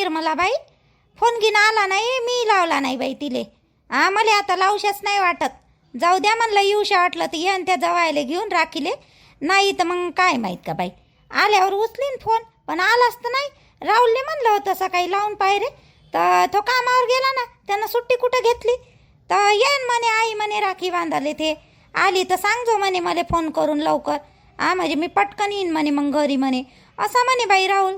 निर्मला बाई, फोन घेऊन आला नाही, मी लावला नाही बाई तिले. मला आता लावशाच नाही वाटत. जाऊ द्या म्हणलं, येऊशा वाटलं तर येऊन त्या जवायला घेऊन राखीले, नाही तर मग काय माहीत का बाई. आल्यावर उचलीन फोन, पण आलाच तर नाही. राहुलने म्हणलं होतं सकाळी लावून पाय रे, तर तो कामावर गेला ना, त्यानं सुट्टी कुठं घेतली. तर येईन म्हणे आई म्हणे राखी बांधाले, ते आली तर सांगजो म्हणे मला फोन करून लवकर. म्हणजे मी पटकन येईन म्हणे मग घरी म्हणे, असं म्हणे बाई राहुल.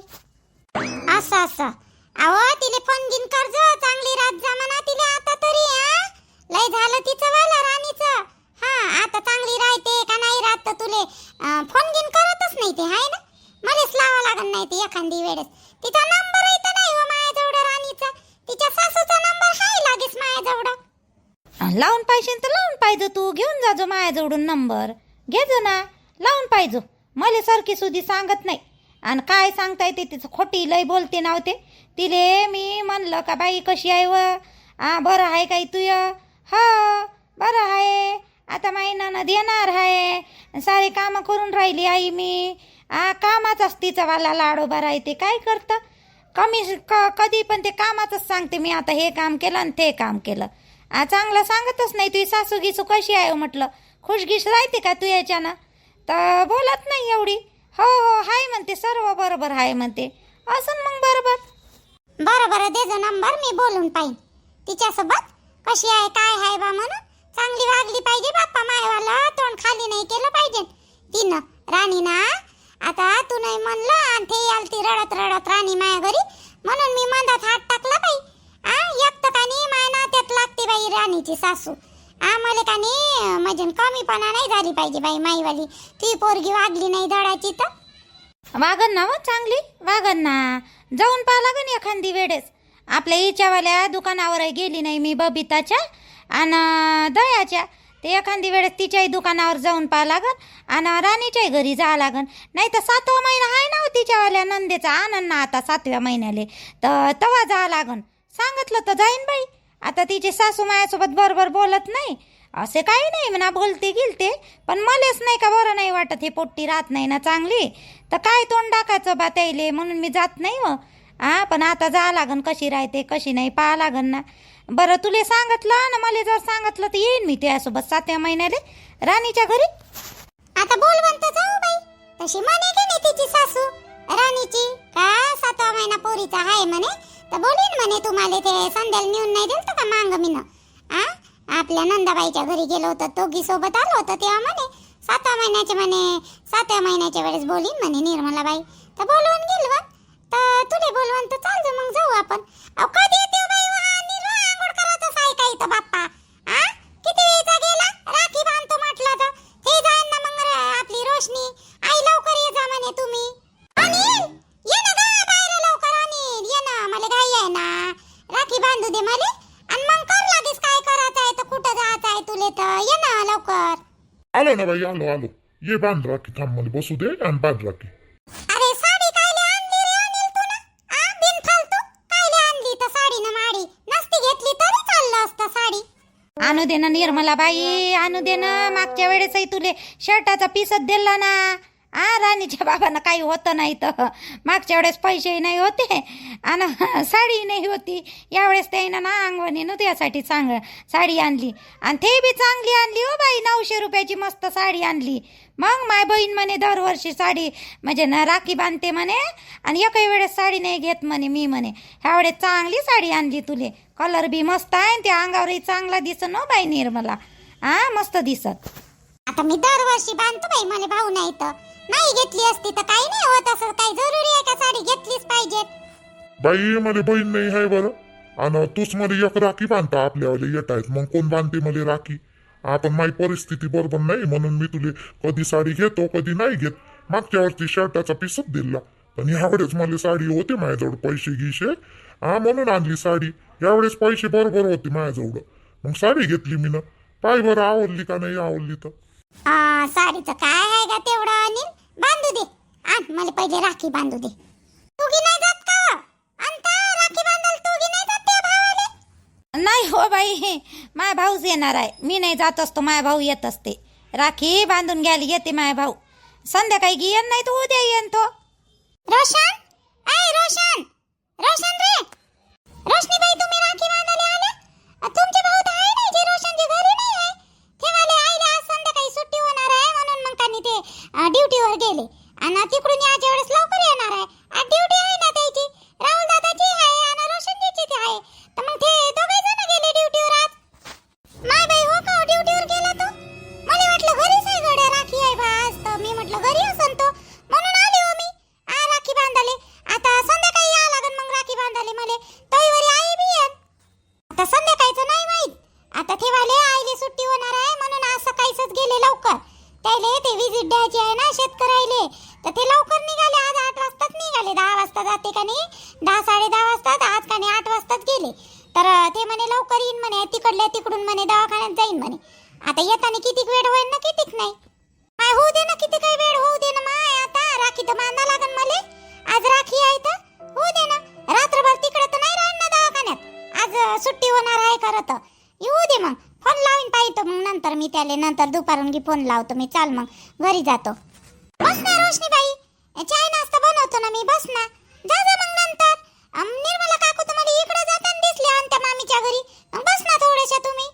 असं असं अहो तिले फोन गिन करजो, चांगली रात जा म्हणा तिले आता तरी. लय झालं तिचं वाला राणीचं. आता चांगली राहते का नाही राहत तर तुले फोन गिन करतच नाही ते, हाय ना. मलाच लावा लागत नाही ते एखादी वेळेस. तिचा नंबर इथं नाही हो माझ्याजवळ राणीचा. तिच्या सासूचा नंबर हाय लागेच माझ्याजवळ. लावून पाहिजे तर लावून पाहिजे, तू घेऊन जाजो माझ्याजवळून नंबर, घेजो ना, लावून पाहिजे. मला सारखी सुधी सांगत नाही, आणि काय सांगता येते तिचं, खोटी लय बोलते नव्हते. तिले मी म्हणलं का बाई कशी आहे व, बरं आहे काही तुय. बरं आहे, आता महिन्यानं देणार आहे, सारे कामं करून राहिली आई मी. कामाचाच तिचा वाला लाडोबा राहते, काय करतं कधी पण ते कामाचंच सांगते मी. आता हे काम केलं आणि ते काम केलं. चांगलं सांगतच नाही. तुझी सासू गिसू कशी आहे म्हटलं, खुशगिश राहते का तू याच्यानं, तर बोलत नाही एवढी. हो हाय म्हणते, सर्व बरोबर आहे म्हणते, असं मग बरोबर. बरं दे जो नंबर, मी बोलून पाहिन तिच्यासोबत. कशी आहे काय आहे बा म्हणून चांगली वागली पाहिजे बाप्पा, मायवाला तोंड खाली नाही केलं पाहिजे तिनं राणी ना. आता तू नाही म्हणलं आणि ते आलती रडत रडत राणी माया घरी, म्हणून मी मधात हात टाकला बाई. एक तर का नाही माय नात्यात लागते बाई राणीची सासू. मला का नाही म्हणजे कमीपणा नाही झाली पाहिजे बाई माईवाली. ती पोरगी वागली नाही धडाची तर वागन ना, चांगली वागन ना. जाऊन पाहा लागन एखादी वेळेस. आपल्या हिच्यावाल्या दुकानावर गेली नाही मी, बबिताच्या आणि दयाच्या, ते एखादी वेळेस तिच्याही दुकानावर जाऊन पाहा लागन आणि राणीच्याही घरी जा लागन. नाही तर 7वा महिना आहे ना तिच्यावाल्या नंदेचा, आनंद ना आता 7व्या महिन्याले, तर तवा जा लागन. सांगितलं तर जाईन बाई. आता तिची सासू माझ्यासोबत बरोबर बोलत नाही, असे काही नाही म्हणा, बोलते गेलते, पण मलाच नाही का बरं नाही वाटत. हे पोट्टी राहत नाही ना चांगली, तर काय तोंड टाकायचं बा त्याईले, म्हणून मी जात नाही व. पण आता जा लागन, कशी राहते कशी नाही पाहा लागन ना. बरं तुले सांगितलं ना, मला जर सांगितलं तर येईन मी त्यासोबत 7व्या महिन्याले राणीच्या घरी. आता बोलवंत जाऊ बाई, तशी म्हणे की नाही तिची सासू राणीची का 7वा महिना पोरीचा आहे म्हणे, तर बोलीन म्हणे तुम्हाला. ते संध्याला नेऊन नाही दिलं का मांग मीनं. आपल्या नंदाबाईच्या घरी गेलो होतो, दोघी सोबत आलो होतो, तेव्हा म्हणे 7व्या महिन्याचे म्हणे, 7व्या महिन्याच्या वेळेस बोलीन म्हणे निर्मलाबाई. तर बोलवून गेलो, तर तुले बोलवून तर चाल मग जाऊ आपण. कधी येते बाई आंघोळ करतच आहे काही तर बाप्पा. किती वेळचा गेला, राखी बांधतो म्हटलं तर ते जाईन ना मग. आपली रोशनी आई लवकर ये जा म्हणे तुम्ही. अनिल ये ना गा बाहेर लवकर, अनिल ये ना, मला घाई आहे ना. राखी बांधू दे मला आणि मग कर लागेस काय करायचं आहे तर कुठं जायचं आहे तुले, तर ये ना लवकर. आलो ना बाई, आलो. ये बांध राखी, थांब मला बसू दे आणि बांध राखी. अरे साडी कायले आणली रे अनिल तू ना? बिन फालतू कायले आणली तर साडी ना माडी, नसती घेतली तरी चाललं असतं साडी. आणू दे ना निर्मला बाई, आणू दे ना. मागच्या वेळेसही तुले शर्टाचा पीसच दिला ना. राणीच्या बाबांना काही होतं नाही तर मागच्या वेळेस पैसेही नाही होते आणि साडी नाही होती. यावेळेस त्यानं ना अंगवणीनं त्यासाठी साडी आणली, आणि ते बी चांगली आणली हो बाई. 900 रुपयाची मस्त साडी आणली. मग माय बहीण म्हणे दरवर्षी साडी म्हणजे ना राखी बांधते म्हणे, आणि एकही वेळेस साडी नाही घेत म्हणे मी म्हणे. ह्यावेळेस चांगली साडी आणली तुले, कलर बी मस्त आहे, आणि त्या अंगावरही चांगला दिसत ना बाई निर्मला. मस्त दिसत. आता मी दरवर्षी बांधतो बाई, मला भाऊ नाही तर नाही घेतली असती तर काही नाही होत. असं काही जरुरी आहे का साडी घेतलीच पाहिजे बाई मला बहीण नाही आहे बरं, आणि तूच मला एक राखी बांधता आपल्यावाले येत आहेत, मग कोण बांधते मला राखी. आपण माझी परिस्थिती बरोबर नाही म्हणून मी तुले कधी साडी घेतो कधी नाही घेत. मागच्या वर्षी शर्टाचा पीसच दिला, पण यावेळेस मला साडी होते माझ्याजवळ, पैसे गिशे म्हणून आणली साडी. यावेळेस पैसे बरोबर होते माझ्याजवळ, मग साडी घेतली मी ना. पाय बरं आवडली का नाही आवडली तर. साडीचं काय आहे का तेवढं अनिल, बांधू दे. मला पहिले राखी बांधू दे. तुगी नाही जात का अंता राखी बांधाल, तुगी नाही जात त्या भावाले? नाही हो बाई, माय भाऊच येणार आहे, मी नाही जात असतो, माय भाऊ येत असते. राखी बांधून घ्यायला येते माय भाऊ. संध्याकाळी येईन नाही तर उद्या येईन तो. रोशन, ऐ रोशन, रोशन रे, तोईवरी आई बी येईन. आता संध्याकाळचं नाही माहित. आता ठेवाले आईले सुट्टी होणार आहे म्हणून आज सकाळीच गेले लवकर. त्याले ते विजिट द्यायची आहे ना शेतकऱ्याले, तर ते लवकर निघाले. आज 8 वाजताच निघाले. 10 वाजता जाते का नाही, 10 10:30 वाजता. आज का नाही 8 वाजताच गेले. तर ते म्हणे लवकर येईन म्हणे, तिकडून म्हणे दवाखान्यात जाईन म्हणे. आता येताना कितीक वेळ होईल ना कितीक नाही. माय होऊ दे ना, किती काही वेळ होऊ दे ना माय. आता राखी तर बांधा लागन मले. आज राखी आहे तर होऊ दे ना. रात्रभर तिकडे तर नाही राहीन ना दवाखान्यात. आज सुट्टी होणार आहे खरं तर. येऊ दे मग. फोन लावून पाहिजे मग नंतर मी त्याले. नंतर दुपारून की फोन लावतो मी. चाल मग घरी जातो. बस ना रोशनीबाई, चाय नाश्ता बनवतो ना मी. बस ना, जा जा मग नंतर. निर्मला काकू तुम्हाला इकडे जाताना दिसले त्या मामीच्या घरी. मग बस ना थोड्याशा तुम्ही.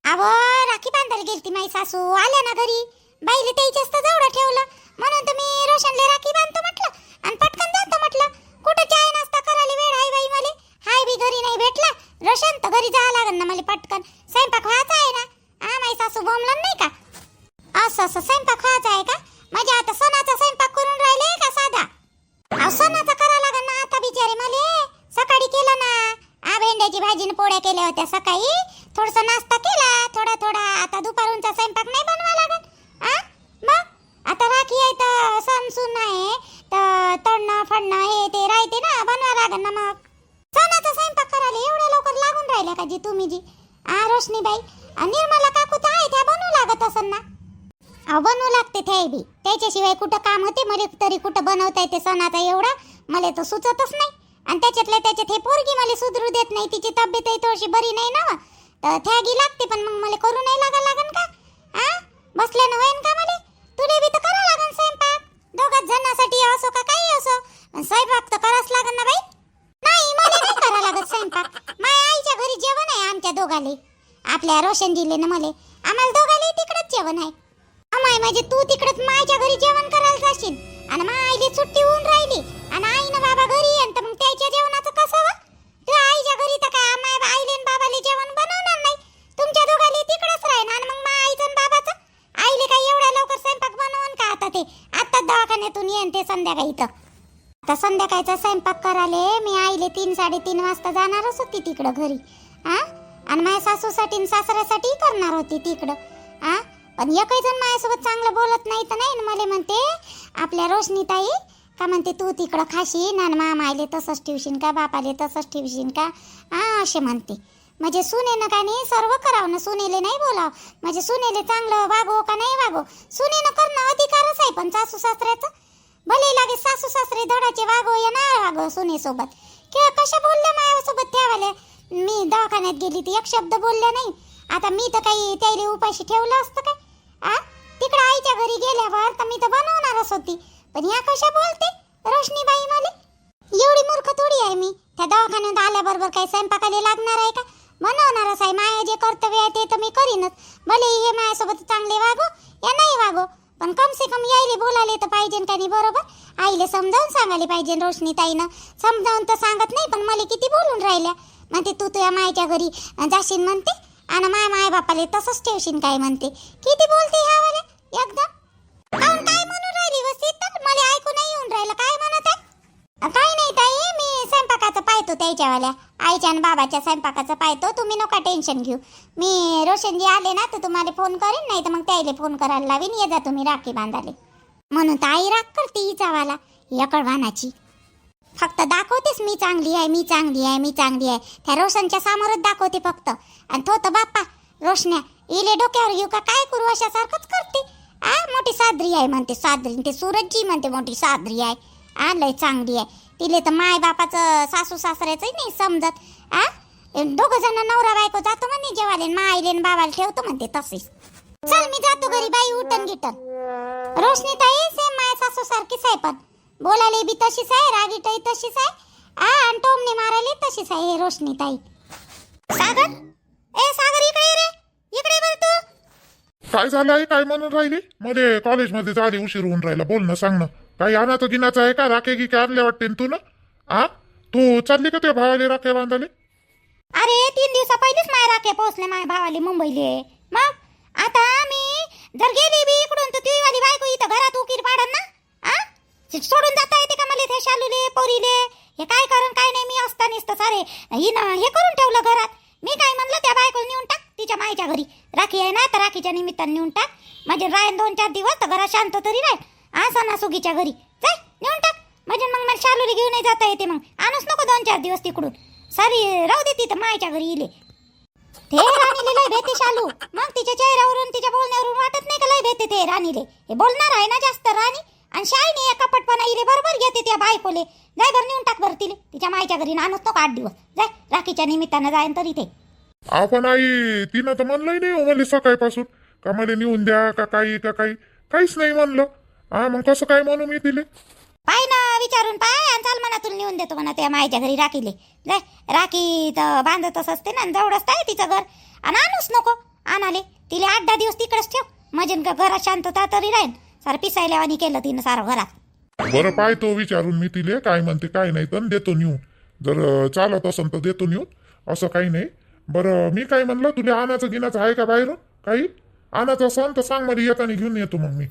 अहो राखी बांधायला गेलती माई सासू, आल्या ना घरी. बाईले त्याच्याच तर जवळ ठेवलं म्हणून तर मी रोशनले राखी बांधतो म्हटलं आणि पटकन जातो म्हटलं. कुठं चाय नाश्ता करायला वेळ आहे बाई मले. हाय बी घरी नाही भेटला रोशन, तर घरी जावं लागेल ना मला पटकन. स्वयंपाक व्हायचा आहे ना. माई सासू बोंबलं नाही का. असं स्वयंपाक व्हायचा आहे का. म्हणजे आता सणाचा स्वयंपाक करून राहिले का साधा. सणाचा करा लागेल ना आता बिचारे मले. सकाळी केलं ना. भेंड्याची भाजीने पोळ्या केल्या होत्या सकाळी. थोडासा नाश्ता केला थोडा. आता दुपारूनचा स्वयंपाक नाही बनवा लागेल. मग आता राखी आहे तर सण सून आहे तर तळणं फडणं हे ते राहते ना, बनवा लागेल ना. मग सणाचा स्वयंपाक करायला एवढ्या लवकर लागून राहिल्या का जी तुम्ही जी. रोशनीबाई निर्मला काकू तर आहे, त्या बनवू लागत असन ना. बनवू लागते ते बी. त्याच्याशिवाय कुठं काम होते मला तरी. कुठं बनवता येते सणाचा एवढा. मला तर सुचतच नाही. आणि त्याच्यात हे पोरगी मला सुधरू देत नाही. तिची तब्येतही थोडीशी बरी नाही ना, तर थॅगी लागते. पण मग मला करू नाही लागन का. बसल्यानं होईन का मला. तुले बी तर करा लागन स्वयंपाक. दोघाच जणांसाठी असो का काही असो, स्वयंपाक तर करावंच लागन ना बाई. नाही मला नाही करा लागत स्वयंपाक. माझ्या आईच्या घरी जेवण आहे आमच्या दोघाले. आपल्या रोशन दिले ना मला. आम्हाला दोघाले तिकडच जेवण आहे. अमाय म्हणजे तू तिकडच मायच्या घरी जेवण करायला जाशील आणि मा आईले सुट्टी होऊन राहिली आणि आई ना बाबा घरी येईन तर मग त्याच्या जेवणाचं कसं वा. तू आईच्या घरी तर काय माय आईले आणि बाबाले जेवण बनवणार नाही. तुमच्या दोघाले तिकडच राहीन आणि मग मा आईचं आणि बाबाचं. आईले काय एवढ्या लवकर स्वयंपाक बनवून का. आता ते आत्ताच दवाखान्यातून येईन ते संध्याकाळी. इथं आता संध्याकाळचा स्वयंपाक करायले मी आईले 3 3:30 वाजता जाणारच होती तिकडं घरी. आणि माझ्या सासूसाठी आणि सासऱ्यासाठी करणार होती तिकडं. पण एकही जण माझ्यासोबत चांगलं बोलत नाही तर नाही. मला म्हणते आपल्या रोशनीताई का म्हणते तू तिकडं खाशीन आणि मामा आले तसंच ठेवशील का, बापाले तसंच ठेवशील का. असे म्हणते. म्हणजे सुनेनं का नाही सर्व करावं ना. सुनेले नाही बोलावं. म्हणजे सुनेले चांगलं वागो का नाही वागो. सुनेनं करणं अधिकारच आहे. पण सासू सासऱ्याचं भले लागे सासू सासरे धडाचे वागो या ना वागो सुनेसोबत. किंवा कशा बोलल्या माझ्यासोबत ठेवाल्या. मी दवाखान्यात गेली ती एक शब्द बोलल्या नाही. आता मी तर काही त्याला उपाशी ठेवलं असतं काय. तिकडे आईच्या घरी गेल्यावर तर मी तर बनवणारच होती. पण या कशा बोलते रोशनीबाई मला. एवढी मूर्ख थोडी आहे मी. त्या दवाखान्यात आल्याबरोबर काही स्वयंपाकाला लागणार आहे का. बनवणारच आहे. माया जे कर्तव्य आहे ते तर मी करीनच. भले हे माझ्यासोबत चांगले वागो या नाही वागो, पण कम से कम यायले बोलायला तर पाहिजे का नाही. बरोबर आईले समजावून सांगायला पाहिजे. रोशनीताईनं समजावून तर सांगत नाही. पण मला किती बोलून राहिल्या. म्हणते तू तुझ्या मायच्या घरी जाशील म्हणते आणि माय बापाले तसंच ठेवशील काय म्हणते. किती बोलते ह्या वाले एकदम. काऊन काय म्हणून राहिली वसीत तर मला ऐकू नाही येऊन राहिलं काय म्हणत आहे. काही नाही ताई, मी स्वयंपाकाचं पाहतो त्याच्यावाल्या आईच्या आणि बाबाच्या स्वयंपाकाचं पाहतो. तुम्ही नका टेन्शन घेऊ. मी रोशनजी आले ना तर तुम्हाला फोन करेन, नाही तर मग त्याला फोन करायला लावीन. ये जा तुम्ही राखी बांधाले. म्हणून तर आई राग करते हिचावाला या कळवानाची. फक्त दाखवतेस मी चांगली आहे, मी चांगली आहे, मी चांगली आहे. त्या रोशनच्या समोरच दाखवते फक्त. आणि तो तर बाप्पा रोशन्या इले डोक्यावर घेऊ का काय करू अशासारखंच करते. मोठी सादरी आहे म्हणते. सादरी ते सूरजजी म्हणते मोठी सादरी आहे. लय चांगली आहे. तिले तर माय बापाचं सासू सासऱ्याचंही नाही समजत. दोघं जण नवरा बायको जातो म्हणे जेवाले. मायले बाबाला ठेवतो म्हणते तशीच. चल मी जातो घरी. बाई उठन गिटन. रोशनीताई सेम माय सासू सारखीच आहे. पण बोलायला बी तशीच आहे. रागीटही तशीच आहे. आणि टोमने मारायला तशीच आहे हे रोशनीताई. सागर सागर इकडे ये रे. इकडे बघ तू. काय झालं आहे. काय म्हणून राहिली. मध्ये कॉलेजमध्ये जायला उशीर होऊन राहिला. बोल ना, सांग ना. काही आणाचं गिनाचं आहे का. राखे की काय आणले वाटते तू ना. तू चालली का त्या भावाले राखे बांधाले. अरे 3 दिवसा पहिलेच माय राखे पोहोचले माय भावाले मुंबईले. मग आता मी जर गेली बी इकडून तर ती वाली बायको इथं घरात उकीर पाडन ना. सोडून जाता येते का मला ते शालूले पोरीले? हे काय करण काय नाही, मी असता नसतं सारे हिनं हे करून ठेवलं घरात. मी काय म्हणलं त्या बायकोला नेऊन टाक तिच्या मायच्या घरी. राखी आहे ना, तर राखीच्या निमित्ताने नेऊन टाक. म्हणजे राहीन 2-4 दिवस तर घरात शांत तरी राहील. हा सणासुगीच्या घरी जाय नेऊन टाक. म्हणजे मग मला शालूला घेऊन जाता येते. मग आणूच नको 2-4 दिवस तिकडून. सारी राहू दे तिथं मायच्या घरी इले. ते राणीले लय भेटे शालू. मग तिच्या चेहऱ्यावरून तिच्या बोलण्यावरून वाटत नाही का लय भेटे ते राणीले. हे बोलणार आहे ना जास्त राणी. आणि शायनी एका पटपणा इले बरोबर घेते त्या बायकोले. जाय बरं नेऊन टाक बरं तिले तिच्या मायच्या घरी. आणूच नको 8 दिवस. जाय राखीच्या निमित्तानं जाईन तरी ते. आपण आई तिनं तर म्हणलंही नाही हो मला सकाळपासून का मला नेऊन द्या का काही काहीच नाही म्हणलं. हा मग कसं काय म्हणू मी तिले? पाय ना विचारून पाय. आणि चाल म्हणा तुला नेऊन देतो म्हणा त्या मायच्या घरी राखीले. जाय राखी तर बांधतच असते ना, जवळच आहे तिचं घर. आणि आणूच नको आणाले तिले. 8-10 दिवस तिकडेच ठेव म्हणजे घरात शांतता तरी राहीन. सारं पिसायल्यावानी केलं तिनं सारं घरात. बरं पाहतो विचारून मी तिले काय म्हणते काय नाही तर देतो नेऊन. जर चालत असेल तर देतो नेऊन, असं काही नाही. बरं मी काय म्हणलं तुला आणायचं गिनाचं आहे का बाहेरून? काही आणायचं असेल तर सांग मला येताना घेऊन येतो मग मी.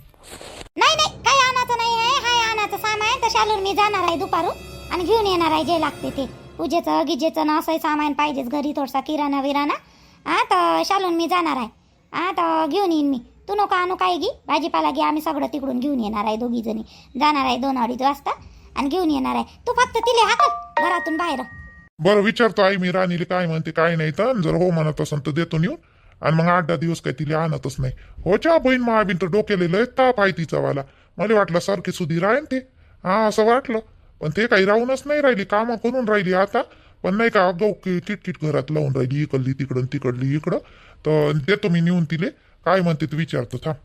नाही काही आणायचं नाही आहे. हाय आणायचं सामान तर शालून मी जाणार आहे दुपारून आणि घेऊन येणार आहे जे लागते ते. पूजेचं गिजेचं ना असंही सामान पाहिजेच घरी, थोडसा किराणा विराणा. हा तर शालून मी जाणार आहे. हा तर घेऊन येईन मी. तू नको आणू काय घे, भाजीपाला घे. आम्ही सगळं तिकडून घेऊन येणार आहे. 2 जणी जाणार आहे 2-2:30 वाजता आणि घेऊन येणार आहे. तू फक्त तिले हाकल घरातून बाहेर. बरं विचारतो आई मी राणीले काय म्हणते काय नाही तर जर हो म्हणत असेल तर देतो नेऊन. आणि मग 8-10 दिवस काही तिला आणतच नाही. हो चा बहीण महाबीन तर डोक्याला लय ताप आहे तिचा वाला. मला वाटलं सारखी सुधी राहीन ते. हा असं वाटलं पण ते काही राहूनच नाही राहिली. कामं करून राहिली आता. पण नाही का अगाऊ किटकिट घरात लावून राहिली. इकडली तिकडं तिकडली इकडं. तर देतो मी नेऊन तिले. काय म्हणते तू विचारतो थांब.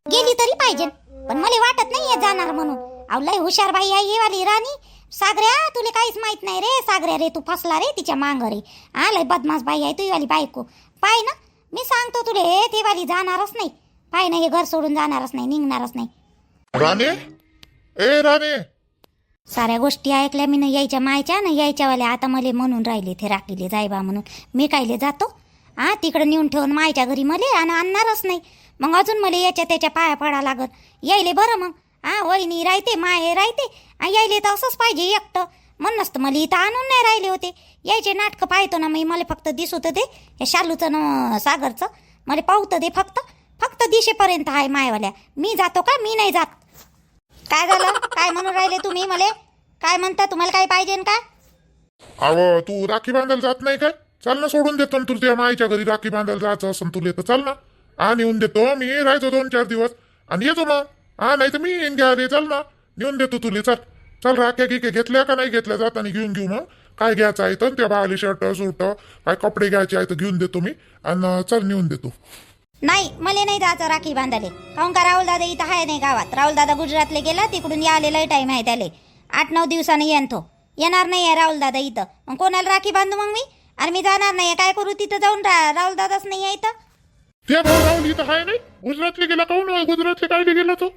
गेली तरी पाहिजे पण मला वाटत नाही जाणार म्हणून. अहो लय हुशार बाई आहे ही वाली राणी. सागऱ्या तुला काहीच माहित नाही रे. सागऱ्या रे तू फसला रे तिच्या मांगरी. हा लय बदमाश बाई आहे तुझी वाली बायको. पाय ना मी सांगतो तुले ती वाली जाणारच नाही. पाय ना हे घर सोडून जाणारच नाही, निघणारच नाही. राणे ए राणे. साऱ्या गोष्टी ऐकल्या मी न यायच्या मायच्या ना यायच्यावाल्या. आता मला म्हणून राहिले ते राखीले जायबा म्हणून. मी कायले जातो हा तिकडे नेऊन ठेवून मायच्या घरी मले आणि आणणारच नाही. मग अजून मला याच्या त्याच्या पाया पडा लागत. यायले बरं मग हा वहिनी राहते माय राहते. यायले तर असंच पाहिजे एकटं. म्हणूनच तर मला इथं आणून नाही राहिले होते. यायचे नाटकं पाहतो ना मी. मला फक्त दिसत दे हे शालूचं न सागरचं. मला पाहतं दे फक्त दिशेपर्यंत आहे मायवाल्या. मी जातो का? मी नाही जात. काय झालं? काय म्हणून राहिले तुम्ही मला? काय म्हणता? तुम्हाला काय पाहिजे का? अहो तू राखी बांधायला जात नाही काय? चाल ना सोडून देतो ना तुला मायच्या घरी. राखी बांधायला जायचं असं तुला तर चाल ना. हा नेऊन देतो मी. राहायचो 2-4 दिवस आणि येतो मग. हा नाही तर मी येईन घ्या रे. चल ना नेऊन देतो तुला. चल राख्या घेतल्या का नाही घेतल्या जाताना घेऊन घेऊ. मग काय घ्यायचं आहे तर त्या बाळाली शर्ट सूट काय कपडे घ्यायचे आहे तर घेऊन देतो मी. आणि चल नेऊन देतो. नाही मला नाही जायचं राखी बांधाले. काहून का राहुल दादा इथं आहे नाही गावात. राहुल दादा गुजरातले गेला. तिकडून यायला टाईम आहे त्याले. 8-9 दिवसांनी येईन तो. येणार नाही आहे राहुल दादा इथं. मग कोणाला राखी बांधू मग मी? आणि मी जाणार नाही. काय करू तिथं जाऊन? राहुल दादाच नाही आहे इथं. ते भाऊ राहुल इथं आहे नाही. गुजरातले गेला काहून? गुजरातले काय गेला तो?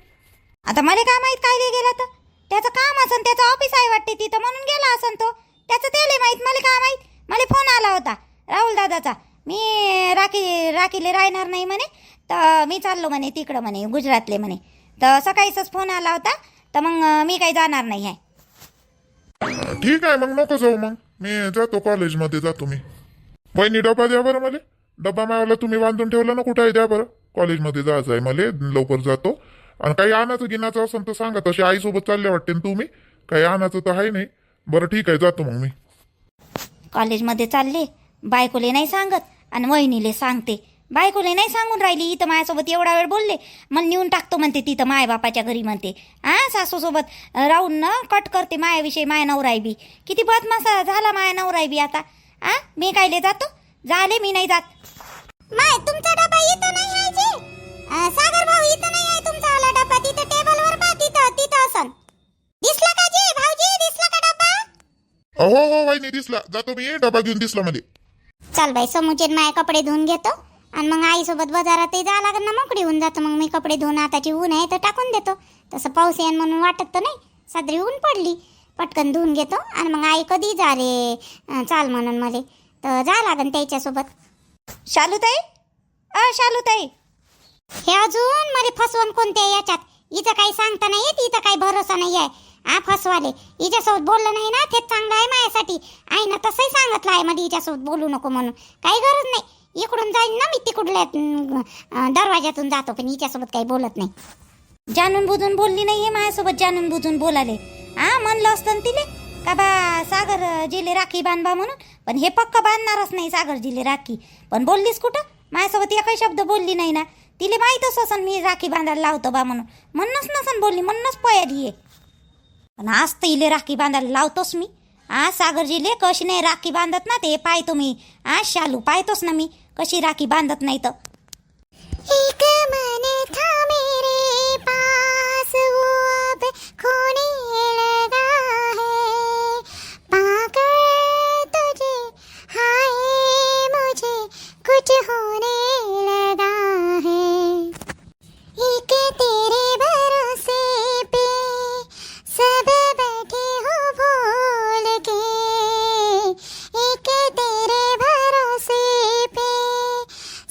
आता मला काय माहित काय गेला तर. त्याचं काम असन त्याचं ऑफिस आहे वाटते तिथं म्हणून गेला असन तो. त्याचं त्याला माहित. मला काय माहित. मला फोन आला होता राहुल दादाचा. मी राखीले राहणार नाही म्हणे. तर मी चाललो म्हणे तिकडं म्हणे गुजरातले म्हणे. तर सकाळीच फोन आला होता. तर मग मी काही जाणार नाही आहे. ठीक आहे मग नको जाऊ. मग मी जातो कॉलेजमध्ये जातो मी. बहिणी डबा द्या बरं मला. डबा मावाला तुम्ही बांधून ठेवला ना कुठं आहे द्या बरं. कॉलेजमध्ये जायचं आहे मला. लवकर जातो. आणि काही आणायचं गिनाचं असेल तर सांगा. तशी आईसोबत चालले वाटते ना तुम्ही. काही आणायचं तर आहे नाही. बरं ठीक आहे जातो मग मी. कॉलेजमध्ये चालले. बायकोले नाही सांगत आणि वहिनीले सांगते. बायकोले नाही सांगून राहिली. इथं माझ्यासोबत एवढा वेळ बोलले. मला नेऊन टाकतो म्हणते तिथं मायबापाच्या घरी म्हणते. हा सासूसोबत राहून ना कट करते मायाविषयी. माया नवराय बी किती बदमाश झाला माया नवराय बी आता. हा मी कायले जातो? झाले मी नाही जात. माय तुमचा डबा इथं नाही आहे जी. सागर भाऊ इथं नाही आहे तुमचा वाला डबा. तिथं टेबलवर पा. तिथं असन. दिसला का जी भाऊजी? दिसला का डबा? हो वहिनी दिसला. जातो मी. डबा घेऊन दिसला मला. चल बाई समूचे माय कपडे धुवून घेतो. आणि मग आईसोबत बाजारात जा लागेल ना. मोकळी होऊन जातो. मग मी कपडे धुवून आताची ऊन आहे तर टाकून देतो. तसं पाऊस येईन म्हणून वाटत तर नाही. सादरी ऊन पडली. पटकन धुवून घेतो. आणि मग आई कधी जा रे चाल म्हणून मला तर जा लागन त्याच्यासोबत. शालूताई शालूताई हे अजून मला फसवून कोणत्या याच्यात हिचं काही सांगता नाही येत, हिचा काही भरोसा नाही आहे. फसवाले हिच्यासोबत बोललं नाही ना तेच चांगलं आहे माझ्यासाठी. आई ना तसंही सांगितलं आहे मध्ये हिच्यासोबत बोलू नको म्हणून. काही गरज नाही, इकडून जाईन ना मी तिकडल्या दरवाजातून जातो, पण हिच्यासोबत काही बोलत नाही. जाणून बुजून बोलली नाहीये माझ्यासोबत, जाणून बुजून बोलाले. म्हणलं असतं ना तिले का बा सागर जिले राखी बांधवा म्हणून, पण हे पक्क बांधणारच नाही सागर जिले राखी. पण बोललीस कुठं माझ्यासोबत, एकही शब्द बोलली नाही ना. तिले माहीतच असन मी राखी बांधायला लावतो बा म्हणून, म्हणूनच नसन बोलली, म्हणूनच पयाली आहे. पण आज तर इले राखी बांधायला लावतोच मी. सागरजीले कशी नाही राखी बांधत ना ते पाहतो मी. शालू पाहतोच ना मी कशी राखी बांधत नाही तर. एक मन था मेरे पास वो अब खोने लगा है, पाकर तुझे हाय मुझे कुछ होने लगा है. एक तेरे भरोसे पे सब बैठे हो भूल के, एक तेरे भरोसे पे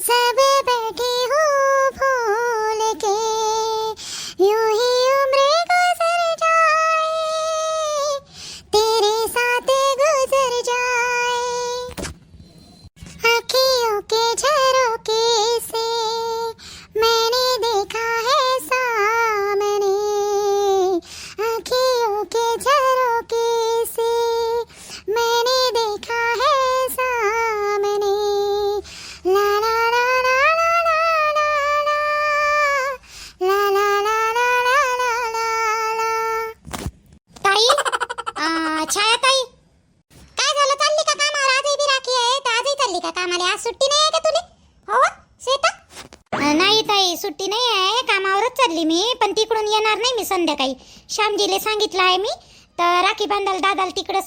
सब बैठे हो भूल के, यूं ही उम्र गुजर जाए तेरे साथ गुजर जाए. आँखियों के झरोके से मैंने देखा है सामने, आँखियों के झरोके से मैंने देखा है सामने. ला ला ला ला ला ला ला ला ला ला ला ला ला ला. ताई, छाया ताई, काय झालं, चालली का कामावर? आजही बी राखी आहे तर आजही चालली का कामाला? आज सुट्टी नाही आहे का तुले? हो श्वेता? नाही ताई, सुट्टी नाही आहे, कामावरच चालली मी. पण तिकडून येणार नाही मी संध्याकाळी. श्यामजीले सांगितलं आहे मी तर राखी बांधायला दादाला तिकडंच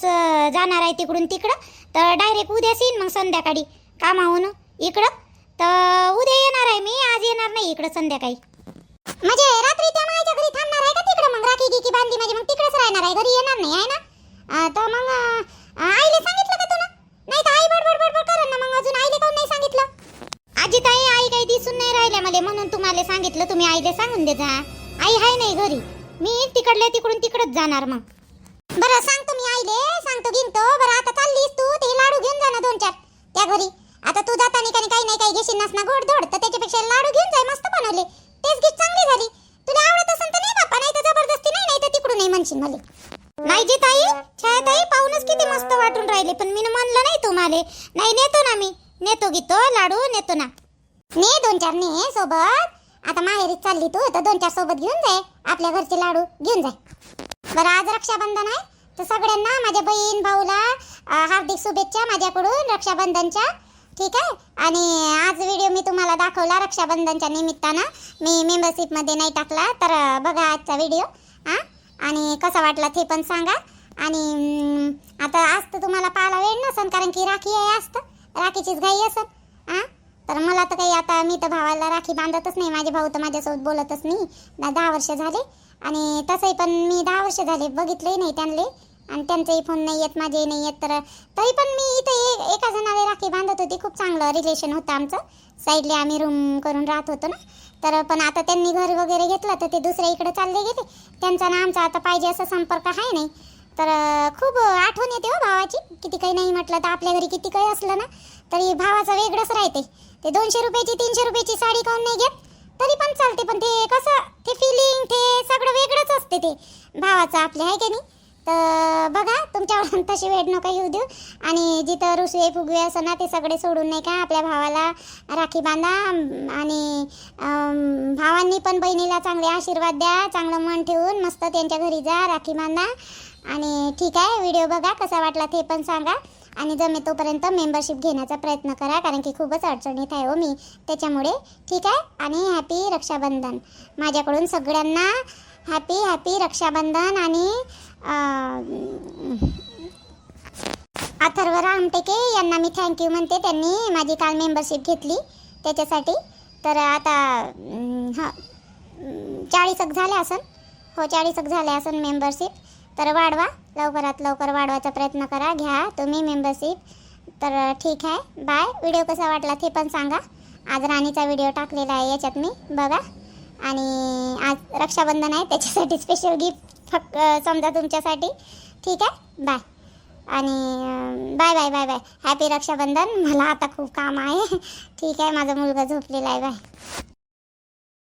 जाणार आहे, तिकडून तिकडं. तर डायरेक्ट उद्याच येईन मग संध्याकाळी कामाहून इकडं. तर उद्या येणार आहे मी, आज येणार नाही इकडं संध्याकाळी. म्हणजे रात्री त्या माझ्या घरी थांबणार आहे का तिकडं? मग राखी गिकी बांधली म्हणजे मग तिकडंच राहणार आहे, घरी येणार नाही आहे ना? तर मग आईले सांगितलं का तुला? नाही तर आई बडबड बडबड करेन ना मग. अजून आईले काऊन नाही सांगितलं? आजी ताई, आई काही दिसून नाही राहिल्या मला, म्हणून तुम्हाला सांगितलं. तुम्ही आईले सांगून दे जा. आई आहे नाही घरी, मी तिकडल्या तिकडून तिकडच जाणार. मग बरं सांगतो मी आईले, सांगतो गिनतो. बरं आता चाललीस तू, ते लाडू घेऊन जा ना 2-4 त्या घरी. आता तू जाताना काही नाही काही घेशील नस ना गोड धोड, तर त्याच्यापेक्षा लाडू घेऊन जाय, मस्त बनवले. टेस्ट गिस्ट चांगली झाली. तुला आवडत असेल तर नाही बाप्पा, नाही तर जबरदस्ती नाही, नाही तर तिकडून नाही म्हणशील मला. नाही जी ताई, छाया ताई, पाहूनच किती मस्त वाटून राहिले. पण मी म्हणलं नाही तुम्हाला. नाही नेतो ना मी, नेतो गितो लाडू नेतो ना. ने 2-4 ने सोबत. आता माहेरीच चालली तू तर 2-4 सोबत घेऊन जाय, आपल्या घरचे लाडू घेऊन जाय. बरं आज रक्षाबंधन आहे तर सगळ्यांना माझ्या बहीण भाऊला हार्दिक शुभेच्छा माझ्याकडून रक्षाबंधनच्या. ठीक आहे. आणि आज व्हिडिओ मी तुम्हाला दाखवला रक्षाबंधनच्या निमित्तानं. मी मेंबरशिपमध्ये नाही टाकला, तर बघा आजचा व्हिडिओ. आणि कसा वाटला ते पण सांगा. आणि आता आज तर तुम्हाला पाहायला वेळ नसन, कारण की राखी आहे, आज तर राखीचीच घाई असेल. तर मला तर काही, आता मी तर भावाला राखी बांधतच नाही. माझे भाऊ तर माझ्यासोबत बोलतच नाही. 10 वर्ष झाले. आणि तसंही पण मी 10 वर्ष झाले बघितलंही नाही त्यांना, आणि त्यांचेही फोन नाही येत, माझेही नाही येत. तर तरी पण मी इथे एका जणाला राखी बांधत होती. खूप चांगलं रिलेशन होतं आमचं. साईडले आम्ही रूम करून राहत होतो ना. तर पण आता त्यांनी घर वगैरे घेतलं तर ते दुसऱ्या इकडे चालले गेले. त्यांचा ना आमचा आता पाहिजे असा संपर्क आहे नाही. तर खूप आठवण येते हो भावाची. किती काही नाही म्हटलं तर आपल्या घरी किती काही असलं ना तरी भावाचं वेगळंच राहते. ते 200 रुपयाची 300 रुपयाची साडी काऊन नाही घेत तरी पण चालते, पण ते कसं ते फिलिंग ते सगळं वेगळंच असते ते भावाचं आपल्या, आहे की नाही? तर बघा तुमच्यावर तशी वेळ नका येऊ देऊ. आणि जिथं रुसवे फुगवे असं ना ते सगळे सोडून नाही का आपल्या भावाला राखी बांधा. आणि भावांनी पण बहिणीला चांगले आशीर्वाद द्या, चांगलं मन ठेवून मस्त त्यांच्या घरी जा, राखी बांधा. आणि ठीक आहे, व्हिडिओ बघा कसा वाटला ते पण सांगा. आणि जमे तोपर्यंत मेंबरशिप घेण्याचा प्रयत्न करा, कारण की खूपच अडचणीत आहे हो मी त्याच्यामुळे. ठीक आहे. आणि हॅपी रक्षाबंधन माझ्याकडून सगळ्यांना. हॅपी रक्षाबंधन. आणि अथर्व रामटेके यांना मी थँक्यू म्हणते, त्यांनी माझी काल मेंबरशिप घेतली त्याच्यासाठी. तर आता 40 झाले असन. हो 40 झाले असन मेंबरशिप. तर वाढवा, लवकरात लवकर वाढवायचा प्रयत्न करा, घ्या तुम्ही मेंबरशिप. तर ठीक आहे, बाय. व्हिडिओ कसा वाटला ते पण सांगा. आज राणीचा व्हिडिओ टाकलेला आहे याच्यात मी, बघा. आणि आज रक्षाबंधन आहे त्याच्यासाठी स्पेशल गिफ्ट फक्त समजा तुमच्यासाठी. ठीक आहे, बाय. आणि bye bye bye bye. Happy Rakshabandhan. मला आता खूप काम आहे. ठीक आहे, माझा मुलगा झोपलेला आहे. बाय.